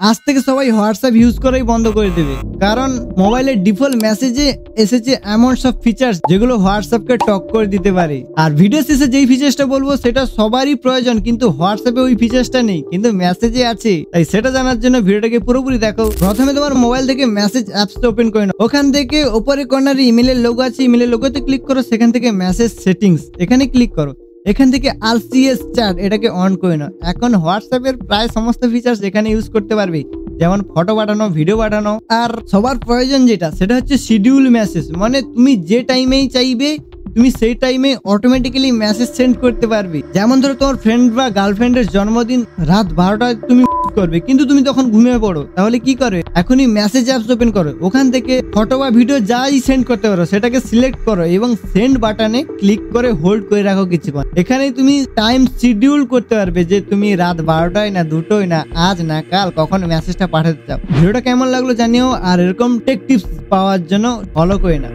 আজ থেকে সবাই হোয়াটসঅ্যাপ ইউজ করাই বন্ধ করে দেবে, কারণ মোবাইলের ডিফল্ট মেসেজে এসেছে এমন সব ফিচার্স যেগুলো হোয়াটসঅ্যাপকে টক করে দিতে পারে। আর ভিডিও শেষে যেই ফিচার্সটা বলবো সেটা সবারই প্রয়োজন, কিন্তু হোয়াটসঅ্যাপে ওই ফিচার্সটা নেই, কিন্তু মেসেজে আছে। তাই সেটা জানার জন্য ভিডিওটাকে পুরোপুরি দেখো। প্রথমে তোমার মোবাইল থেকে মেসেজ অ্যাপসটা ওপেন করে নাও। ওখান থেকে উপরে কর্নারে ইমেলের লোগো আছে, ইমেলের লোগোতে ক্লিক করো। সেখান থেকে মেসেজ সেটিংস এখানে ক্লিক করো। এখান থেকে আরসিএস চ্যাট এটাকে অন করে নাও। এখন হোয়াটসঅ্যাপের প্রায় সমস্ত ফিচার্স এখানে ইউজ করতে পারবে, যেমন ফটো পাঠানো, ভিডিও পাঠানো। আর সবার প্রয়োজন যেটা সেটা হচ্ছে শিডিউল মেসেজ, মানে তুমি যে টাইমেই চাইবে তুমি সেই টাইমে অটোমেটিক্যালি মেসেজ সেন্ড করতে পারবে। যেমন ধরো তোমার ফ্রেন্ড বা গার্লফ্রেন্ডের জন্মদিন রাত 12টায় তুমি করবে, কিন্তু তুমি তখন ঘুমিয়ে পড়ো, তাহলে কি করবে? এখনই মেসেজ অ্যাপস ওপেন করো। ওখান থেকে ফটো বা ভিডিও যাই সেন্ড করতে পারো সেটাকে সিলেক্ট করো এবং সেন্ড বাটনে ক্লিক করে হোল্ড করে রাখো কিছুক্ষণ। এখানে তুমি টাইম শিডিউল করতে পারবে যে তুমি রাত 12টায় না 2টোয় না আজ না কাল কখন মেসেজটা পাঠাতে চাও। ভিডিওটা কেমন লাগলো জানিও, আর এরকম টেক টিপস পাওয়ার জন্য ফলো করে না।